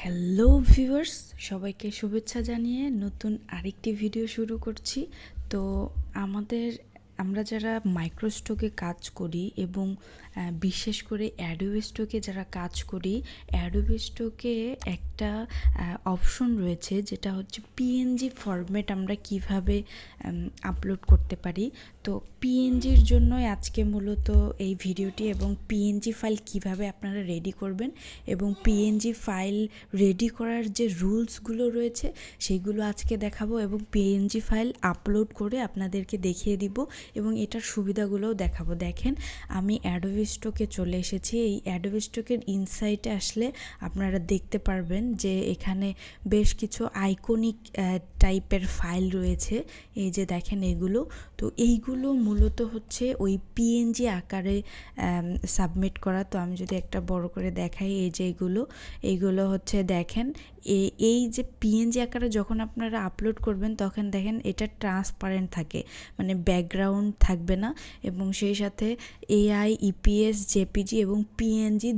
Hello viewers, সবাইকে শুভেচ্ছা জানিয়ে নতুন আরেকটি ভিডিও শুরু করছি। তো আমরা যারা মাইক্রোস্টকে কাজ করি এবং বিশেষ করে অ্যাডোবি স্টকে যারা কাজ করি, অ্যাডোবি স্টকে একটা অপশন রয়েছে যেটা হচ্ছে পিএনজি ফরম্যাট আমরা কিভাবে আপলোড করতে পারি। তো পিএনজির জন্যই আজকে মূলত এই ভিডিওটি, এবং পিএনজি ফাইল কিভাবে আপনারা রেডি করবেন এবং পিএনজি ফাইল রেডি করার যে রুলসগুলো রয়েছে সেইগুলো আজকে দেখাবো, এবং পিএনজি ফাইল আপলোড করে আপনাদেরকে দেখিয়ে দিব এবং এটার সুবিধাগুলোও দেখাবো। দেখেন, আমি অ্যাডোবি স্টকে চলে এসেছি। এই অ্যাডোবি স্টকের ইনসাইটে আসলে আপনারা দেখতে পারবেন যে এখানে বেশ কিছু আইকনিক টাইপের ফাইল রয়েছে। এই যে দেখেন এগুলো, তো এইগুলো মূলত হচ্ছে ওই পিএনজি আকারে সাবমিট করা। তো আমি যদি একটা বড় করে দেখাই, এই যে এইগুলো হচ্ছে দেখেন, এই যে পিএনজি আকারে যখন আপনারা আপলোড করবেন তখন দেখেন এটা ট্রান্সপারেন্ট থাকে, মানে ব্যাকগ্রাউন্ড থাকবে না, এবং সেই সাথে এআই, ইপিএস, জেপিজি এবং পিএনজি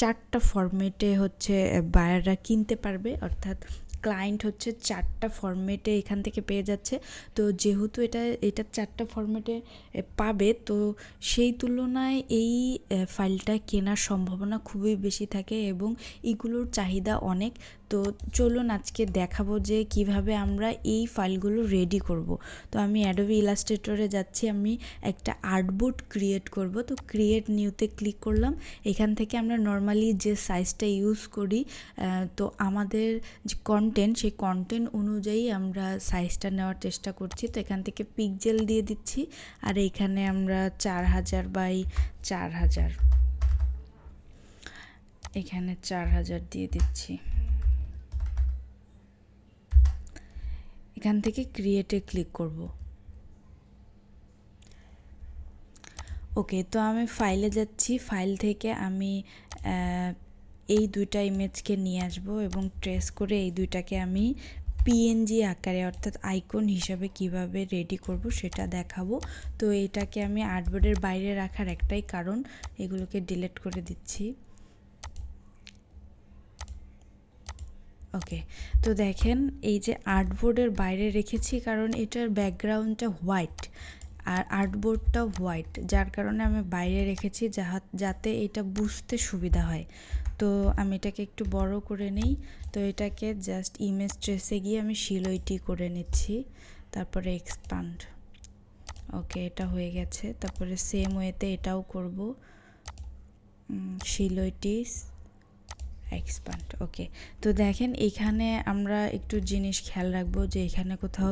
চারটা ফরম্যাটে হচ্ছে বায়াররা কিনতে পারবে, অর্থাৎ ক্লায়েন্ট হচ্ছে চারটা ফরম্যাটে এখান থেকে পেয়ে যাচ্ছে। তো যেহেতু এটা চারটা ফরম্যাটে পাবে, তো সেই তুলনায় এই ফাইলটা কেনার সম্ভাবনা খুবই বেশি থাকে এবং এগুলোর চাহিদা অনেক। তো চলুন আজকে দেখাবো যে কিভাবে আমরা এই ফাইলগুলো রেডি করব। তো আমি অ্যাডোবি ইলাস্ট্রেটরে যাচ্ছি, আমি একটা আর্টবোর্ড ক্রিয়েট করব। তো ক্রিয়েট নিউতে ক্লিক করলাম। এখান থেকে আমরা নর্মালি যে সাইজটা ইউজ করি, তো আমাদের যে কন্টেন্ট, সেই কন্টেন্ট অনুযায়ী আমরা সাইজটা নেওয়ার চেষ্টা করছি। তো এখান থেকে পিক্সেল দিয়ে দিচ্ছি, আর এইখানে আমরা 4000 বাই 4000, এখানে 4000 দিয়ে দিচ্ছি। এখান থেকে ক্রিয়েটে ক্লিক করব। ওকে, তো আমি ফাইলে যাচ্ছি। ফাইল থেকে আমি এই দুইটা ইমেজকে নিয়ে আসব এবং ট্রেস করে এই দুইটাকে আমি পিএনজি আকারে, অর্থাৎ আইকন হিসাবে কিভাবে রেডি করব সেটা দেখাবো। তো এটাকে আমি আর্টবোর্ডের বাইরে রাখার একটাই কারণ, এগুলোকে ডিলিট করে দিচ্ছি। ওকে, তো দেখেন এই যে আর্টবোর্ডের বাইরে রেখেছি কারণ এটার ব্যাকগ্রাউন্ডটা হোয়াইট আর আর্টবোর্ডটা হোয়াইট, যার কারণে আমি বাইরে রেখেছি যাতে এটা বুঝতে সুবিধা হয়। তো আমি এটাকে একটু বড় করে নেই। তো এটাকে জাস্ট ইমেজ ট্রেসে গিয়ে আমি শিলইটি করে নিচ্ছি, তারপরে এক্সপান্ড। ওকে, এটা হয়ে গেছে। তারপরে সেম ওয়েতে এটাও করব, শিলইটি এক্সপান্ড। ওকে, তো দেখেন এখানে আমরা একটু জিনিস খেয়াল রাখবো যে এখানে কোথাও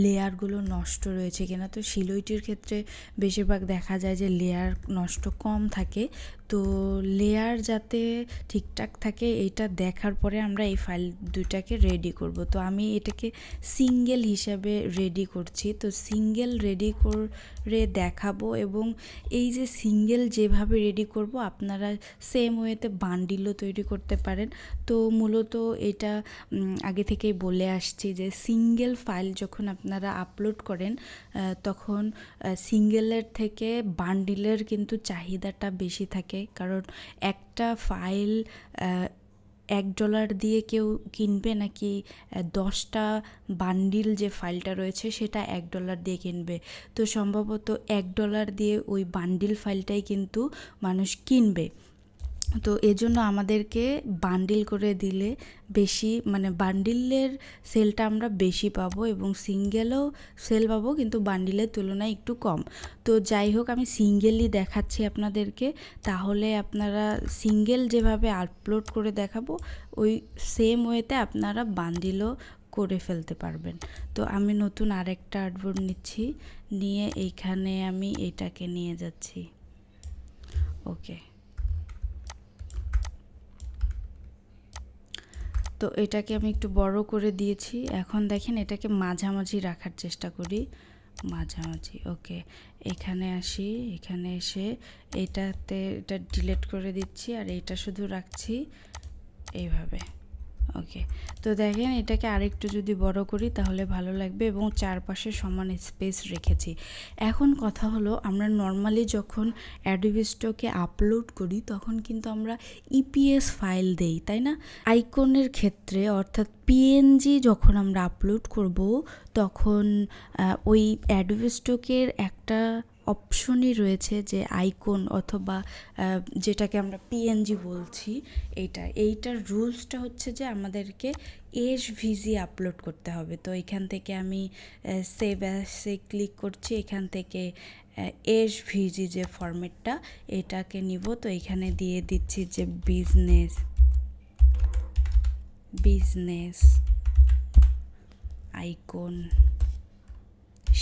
লেয়ারগুলো নষ্ট রয়েছে কিনা। তো শিলইটির ক্ষেত্রে বেশিরভাগ দেখা যায় যে লেয়ার নষ্ট কম থাকে। তো লেয়ার যাতে ঠিকঠাক থাকে এটা দেখার পরে আমরা এই ফাইল দুইটাকে রেডি করব। তো আমি এটাকে সিঙ্গেল হিসাবে রেডি করছি। তো সিঙ্গেল রেডি করে দেখাবো, এবং এই যে সিঙ্গেল যেভাবে রেডি করব আপনারা সেম ওয়েতে বান্ডিলও তৈরি করতে পারেন। তো মূলত এটা আগে থেকেই বলে আসছি যে সিঙ্গেল ফাইল যখন আপনারা আপলোড করেন তখন সিঙ্গেলের থেকে বান্ডিলের কিন্তু চাহিদাটা বেশি থাকে, কারণ একটা ফাইল $1 দিয়ে কেউ কিনবে নাকি 10টা বান্ডিল যে ফাইলটা রয়েছে সেটা $1 দিয়ে কিনবে। তো সম্ভবত $1 দিয়ে ওই বান্ডিল ফাইলটাই কিন্তু মানুষ কিনবে। তো এজন্য আমাদেরকে বান্ডিল করে দিলে বেশি, মানে বান্ডিলের সেলটা আমরা বেশি পাবো এবং সিঙ্গেলও সেল পাবো, কিন্তু বান্ডিলের তুলনায় একটু কম। তো যাই হোক, আমি সিঙ্গেলই দেখাচ্ছি আপনাদেরকে, তাহলে আপনারা সিঙ্গেল যেভাবে আপলোড করে দেখাবো ওই সেম ওয়েতে আপনারা বান্ডিলও করে ফেলতে পারবেন। তো আমি নতুন আরেকটা আর্টবোর্ড নিচ্ছি, নিয়ে এইখানে আমি এটাকে নিয়ে যাচ্ছি। ওকে, তো এটাকে আমি একটু বড় করে দিয়েছি। এখন দেখেন এটাকে মাঝামাঝি রাখার চেষ্টা করি, মাঝামাঝি। ওকে, এখানে আসি, এখানে এসে এটা ডিলিট করে দিচ্ছি আর এটা শুধু রাখছি এইভাবে। ওকে, তো দেখেন এটাকে আরেকটু যদি বড় করি তাহলে ভালো লাগবে এবং চারপাশে সমান স্পেস রেখেছি। এখন কথা হলো, আমরা নর্মালি যখন অ্যাডোবি স্টকে আপলোড করি তখন কিন্তু আমরা ইপিএস ফাইল দেই, তাই না? আইকনের ক্ষেত্রে অর্থাৎ পিএনজি যখন আমরা আপলোড করব তখন ওই অ্যাডোবি স্টকের একটা অপশনই রয়েছে যে আইকন অথবা যেটাকে আমরা পিএনজি বলছি, এইটার রুলসটা হচ্ছে যে আমাদেরকে এসভিজি আপলোড করতে হবে। তো এখান থেকে আমি সেভ অ্যাসে ক্লিক করছি, এখান থেকে এসভিজি যে ফরম্যাটটা এটাকে নিব। তো এখানে দিয়ে দিচ্ছি যে বিজনেস আইকন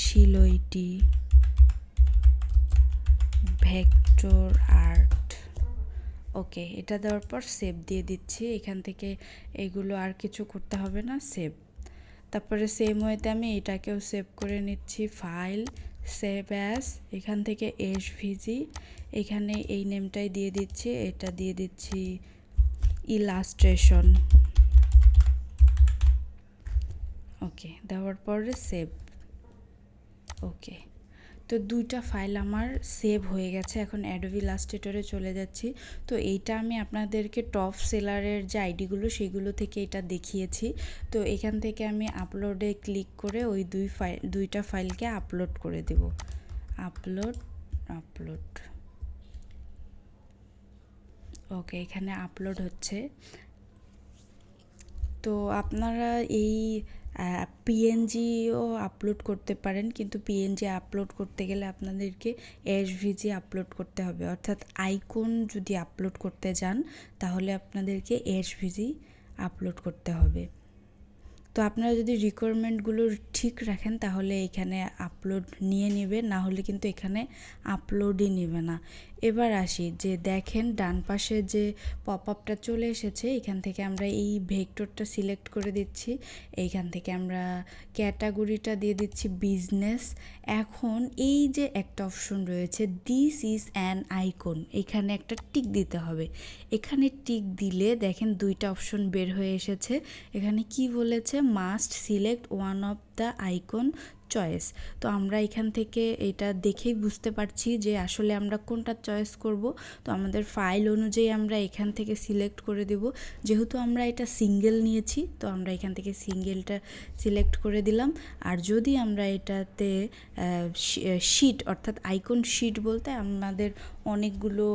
শিলইটি ভেক্টর আর্ট। ওকে, এটা দেওয়ার পর সেভ দিয়ে দিচ্ছি। এখান থেকে এগুলো আর কিছু করতে হবে না, সেভ। তারপরে সেম ওয়েতে আমি এটাকেও সেভ করে নিচ্ছি, ফাইল সেভ অ্যাস, এখান থেকে এসভিজি, এখানে এই নেমটাই দিয়ে দিচ্ছি, এটা দিয়ে দিচ্ছি ইলাস্ট্রেশন। ওকে, দেওয়ার পরে সেভ। ওকে, তো দুইটা ফাইল আমার সেভ হয়ে গেছে। এখন অ্যাডোবি ইলাস্ট্রেটরে চলে যাচ্ছি। তো এইটা আমি আপনাদেরকে টপ সেলারের যে আইডিগুলো সেগুলো থেকে এটা দেখিয়েছি। তো এখান থেকে আমি আপলোডে ক্লিক করে ওই দুইটা ফাইলকে আপলোড করে দেব। আপলোড। ওকে, এখানে আপলোড হচ্ছে। তো আপনারা এই পিএনজিও আপলোড করতে পারেন, কিন্তু পিএনজি আপলোড করতে গেলে আপনাদেরকে এসভিজি আপলোড করতে হবে। অর্থাৎ আইকন যদি আপলোড করতে যান তাহলে আপনাদেরকে এসভিজি আপলোড করতে হবে। তো আপনারা যদি রিকোয়ারমেন্টগুলো ঠিক রাখেন তাহলে এখানে আপলোড নিয়ে নেবে, না হলে কিন্তু এখানে আপলোডই নেবে না। এবার আসি যে দেখেন ডান পাশে যে পপ আপটা চলে এসেছে, এখান থেকে আমরা এই ভেক্টরটা সিলেক্ট করে দিচ্ছি। এইখান থেকে আমরা ক্যাটাগরিটা দিয়ে দিচ্ছি বিজনেস। এখন এই যে একটা অপশন রয়েছে দিস ইজ অ্যান আইকন, এখানে একটা টিক দিতে হবে। এখানে টিক দিলে দেখেন দুইটা অপশন বের হয়ে এসেছে। এখানে কি বলেছে, must select one of the icon choice. তো আমরা এখান থেকে এটা দেখেই বুঝতে পারছি যে আসলে আমরা কোনটা চয়েস করব। তো আমাদের ফাইল অনুযায়ী আমরা এখান থেকে সিলেক্ট করে দেব। যেহেতু আমরা এটা সিঙ্গেল নিয়েছি তো আমরা এখান থেকে সিঙ্গেলটা সিলেক্ট করে দিলাম। আর যদি আমরা এটাতে শিট অর্থাৎ আইকন শিট বলতে আমাদের অনেকগুলো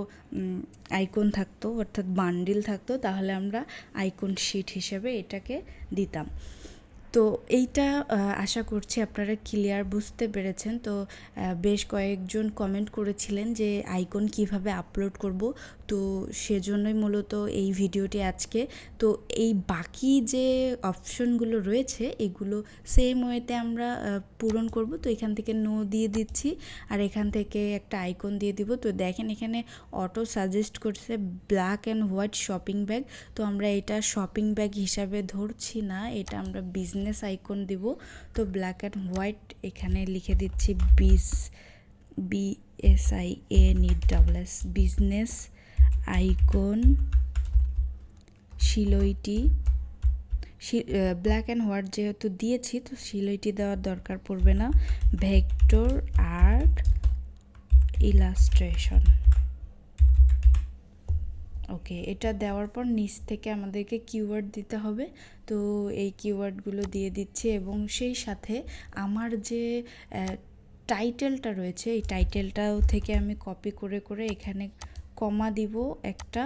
আইকন থাকতো অর্থাৎ বান্ডিল থাকতো, তাহলে আমরা আইকন শিট হিসেবে এটাকে দিতাম। তো এইটা আশা করছি আপনারা ক্লিয়ার বুঝতে পেরেছেন। তো বেশ কয়েকজন কমেন্ট করেছিলেন যে আইকন কিভাবে আপলোড করব, তো সেজন্যই মূলত এই ভিডিওটি আজকে। তো এই বাকি যে অপশনগুলো রয়েছে এগুলো সেম ওয়েতে আমরা পূরণ করব। তো এখান থেকে নো দিয়ে দিচ্ছি আর এখান থেকে একটা আইকন দিয়ে দিব। তো দেখেন এখানে অটো সাজেস্ট করছে black and white shopping bag. তো আমরা এটা শপিং ব্যাগ হিসাবে ধরছি না, এটা আমরা বিজনেস আইকন দিব। তো ব্ল্যাক অ্যান্ড হোয়াইট এখানে লিখে দিচ্ছি BSIANESS বিজনেস আইকন শিলইটি। ব্ল্যাক অ্যান্ড হোয়াইট যেহেতু দিয়েছি তো শিলইটি দেওয়ার দরকার পড়বে না। Vector art illustration. ওকে, এটা দেওয়ার পর নিচ থেকে আমাদেরকে কিওয়ার্ড দিতে হবে। তো এই কিওয়ার্ডগুলো দিয়ে দিচ্ছি এবং সেই সাথে আমার যে টাইটেলটা রয়েছে এই টাইটেলটাও থেকে আমি কপি করে করে এখানে কমা দিব, একটা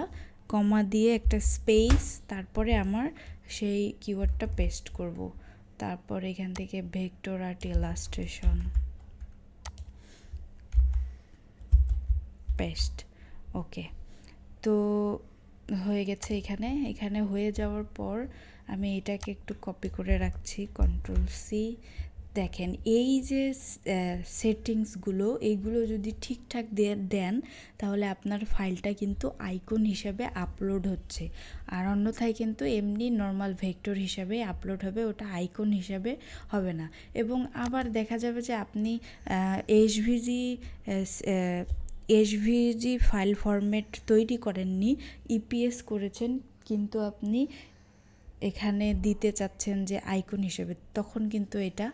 কমা দিয়ে একটা স্পেস, তারপরে আমার সেই কিওয়ার্ডটা পেস্ট করব। তারপর এখান থেকে ভেক্টর আর্ট ইলাস্ট্রেশন পেস্ট। ওকে, তো হয়ে গেছে। এখানে হয়ে যাওয়ার পর আমি এটাকে একটু কপি করে রাখছি, CTRL+C। দেখেন এই যে সেটিংসগুলো এইগুলো যদি ঠিকঠাক দেন তাহলে আপনার ফাইলটা কিন্তু আইকন হিসাবে আপলোড হচ্ছে, আর অন্যথায় কিন্তু এমনি নর্মাল ভেক্টর হিসাবে আপলোড হবে, ওটা আইকন হিসাবে হবে না। এবং আবার দেখা যাবে যে আপনি এসভিজি ফাইল ফরম্যাট তৈরি করেননি, ইপিএস করেছেন, কিন্তু আপনি এখানে দিতে চাচ্ছেন যে আইকন হিসেবে, তখন কিন্তু এটা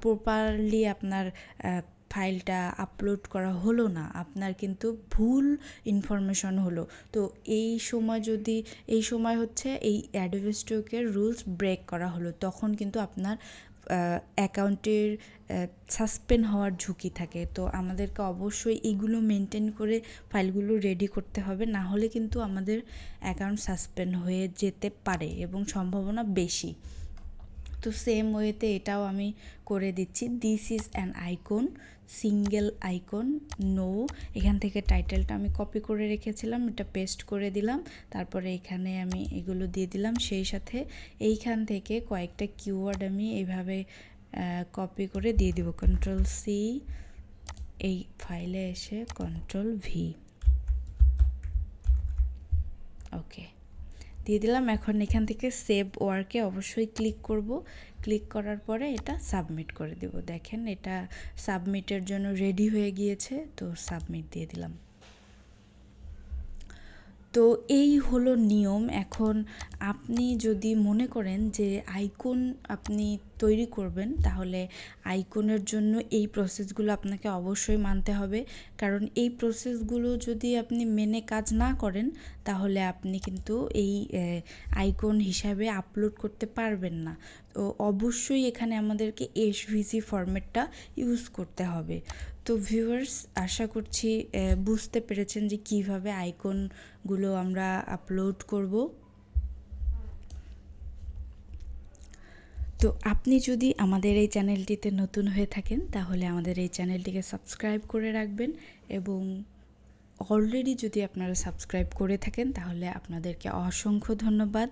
প্রপারলি আপনার ফাইলটা আপলোড করা হলো না, আপনার কিন্তু ভুল ইনফরমেশন হলো। তো এই সময় হচ্ছে এই অ্যাডোবে স্টোকের রুলস ব্রেক করা হলো, তখন কিন্তু আপনার অ্যাকাউন্টের সাসপেন্ড হওয়ার ঝুঁকি থাকে। তো আমাদেরকে অবশ্যই এগুলো মেনটেন করে ফাইলগুলো রেডি করতে হবে, না হলে কিন্তু আমাদের অ্যাকাউন্ট সাসপেন্ড হয়ে যেতে পারে এবং সম্ভাবনা বেশি। তো সেম ওয়েতে এটাও আমি করে দিচ্ছি। This is an icon, single icon, no. এখান থেকে টাইটেলটা আমি কপি করে রেখেছিলাম, এটা পেস্ট করে দিলাম, তারপরে এখানে আমি এগুলো দিয়ে দিলাম। সেই সাথে এইখান থেকে কয়েকটা কিওয়ার্ড আমি এইভাবে কপি করে দিয়ে দিব, কন্ট্রোল সি, এই ফাইলে এসে কন্ট্রোল ভি, ওকে দিয়ে দিলাম। এখন এখান থেকে সেভ ওয়ার্কে অবশ্যই ক্লিক করব, ক্লিক করার পরে এটা সাবমিট করে দেব। দেখেন এটা সাবমিটের জন্য রেডি হয়ে গিয়েছে, তো সাবমিট দিয়ে দিলাম। তো এই হলো নিয়ম। এখন আপনি যদি মনে করেন যে আইকন আপনি তৈরি করবেন, তাহলে আইকনের জন্য এই প্রসেসগুলো আপনাকে অবশ্যই মানতে হবে, কারণ এই প্রসেসগুলো যদি আপনি মেনে কাজ না করেন তাহলে আপনি কিন্তু এই আইকন হিসাবে আপলোড করতে পারবেন না। তো অবশ্যই এখানে আমাদেরকে এসভিজি ফরম্যাটটা ইউজ করতে হবে। তো ভিউয়ার্স, আশা করছি বুঝতে পেরেছেন যে কিভাবে আইকনগুলো আমরা আপলোড করব। তো আপনি যদি আমাদের এই চ্যানেলটিতে নতুন হয়ে থাকেন তাহলে আমাদের এই চ্যানেলটিকে সাবস্ক্রাইব করে রাখবেন, এবং অলরেডি যদি আপনারা সাবস্ক্রাইব করে থাকেন তাহলে আপনাদেরকে অসংখ্য ধন্যবাদ,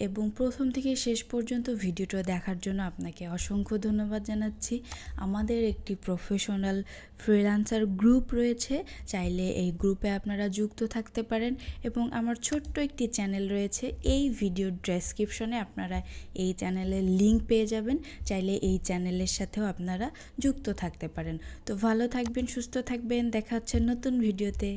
এবং প্রথম থেকে শেষ পর্যন্ত ভিডিওটা দেখার জন্য আপনাকে অসংখ্য ধন্যবাদ জানাচ্ছি। আমাদের একটি প্রফেশনাল ফ্রিল্যান্সার গ্রুপ রয়েছে, চাইলে এই গ্রুপে আপনারা যুক্ত থাকতে পারেন, এবং আমার ছোট্ট একটি চ্যানেল রয়েছে, এই ভিডিওর ডেসক্রিপশনে আপনারা এই চ্যানেলের লিঙ্ক পেয়ে যাবেন, চাইলে এই চ্যানেলের সাথেও আপনারা যুক্ত থাকতে পারেন। তো ভালো থাকবেন, সুস্থ থাকবেন, দেখা হচ্ছে নতুন ভিডিওতে।